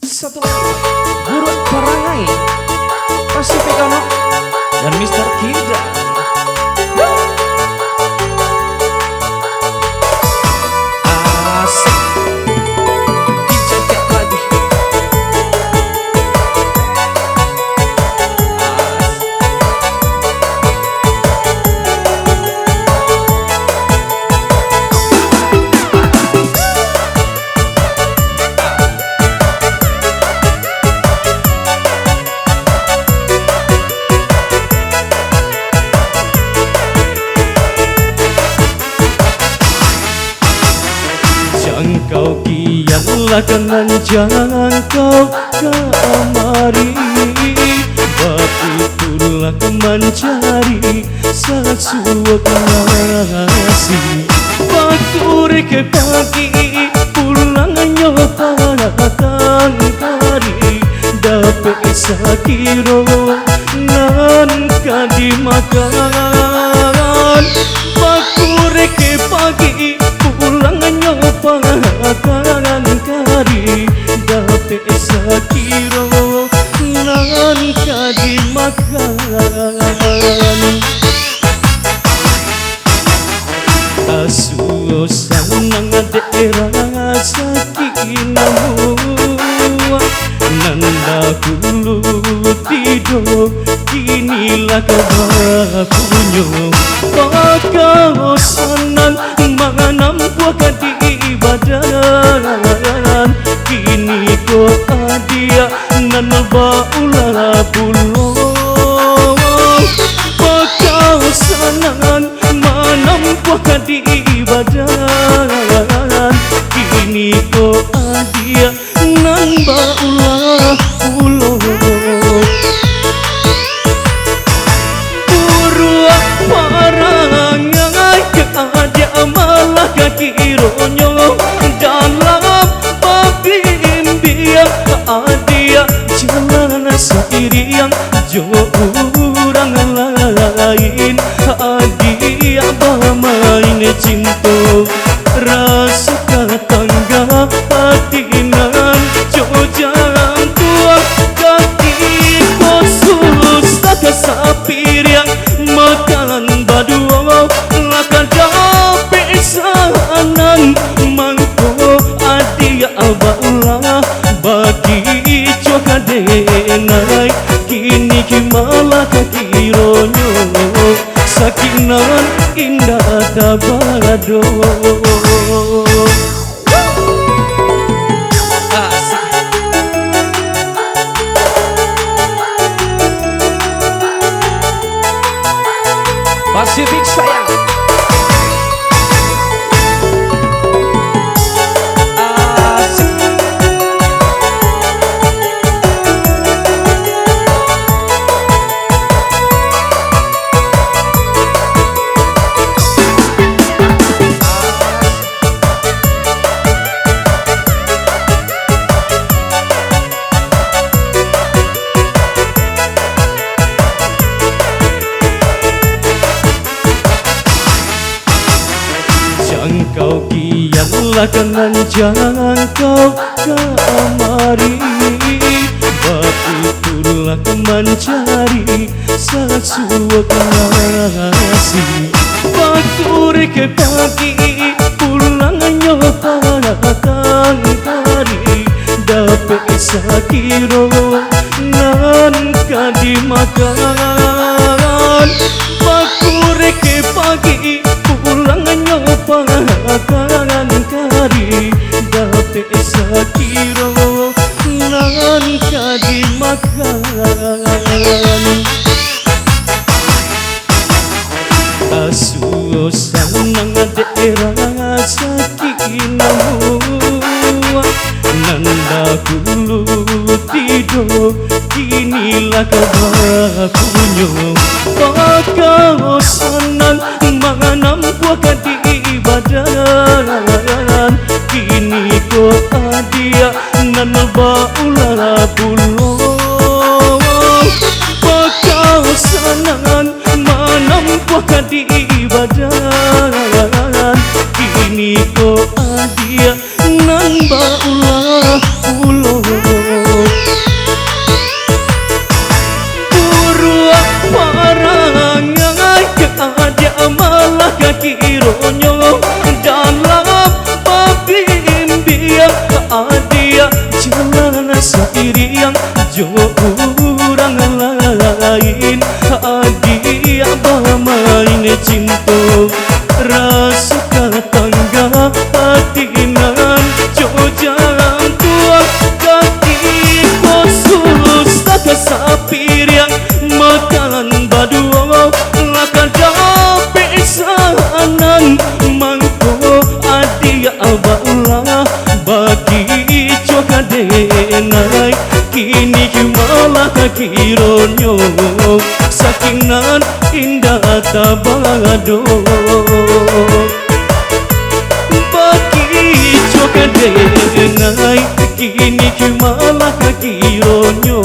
Satu lagi Guru Perangai Pasifik Ono dan Mr. Kida. Asik dijaga lagi. Kau kianlah kanan jangan kau kamari, itulah mencari sesuatu kasih. Bakure ke pagi pulang nyopatan kari, dapat sakiro nan kadimakan. Bakure ke pagi pulang nyopatan kari, dapat sakiro nan kadimakan. Asusan nang daerah sakinamu, nanda kulu tidur inilah kabakunyo. Pakau sanan manganam buah di badan, kini ko adia nan baulah pulau. Pakau sanan manam buah di badan, kini ko adia nan baulah pulau. Malah kaki ronyo dalam pabimbiang adia jalan sendirian jo orang lain adia bermain cinta rasa tangga hatinan jo jalan tua kaki khusus tak sapir yang makan baduo lakan sanan mangko adia abaulah bagi coka denai kini malah kaki ronyo sakinan indah tabado. Pasifik sayang. Kau kianlah kanan jangan kau kamari, itulah mencari sesuatu kasih. Bakure ke pagi pulang nyopatan kari, dapat sakiro nan kadimakan. Bakure ke pagi pulang nyopatan kari, dapat sakiro nan kadimakan. Asusan nang daerah sakinamu, nanda kulu tidur inilah kabakunyo. Pakau sanan manganam buah di badan, kini ko adia nan baulah pulau. Pakau sanan manam buah di badan, kini ko adia nan baulah ulo Buruak parangai keada malah kakironyo dalam pabimbiang keadia jalan sairiang jo orang lain adia bermain cinta rasa tangga hatinan jo jalan tua kaki khusus tak sapir yang makan badua lakan dapat sanan mangko adia abala bagi cokadenai kini malah kironyo sakingan indah tabado bagi cokadenai kini malah kironyo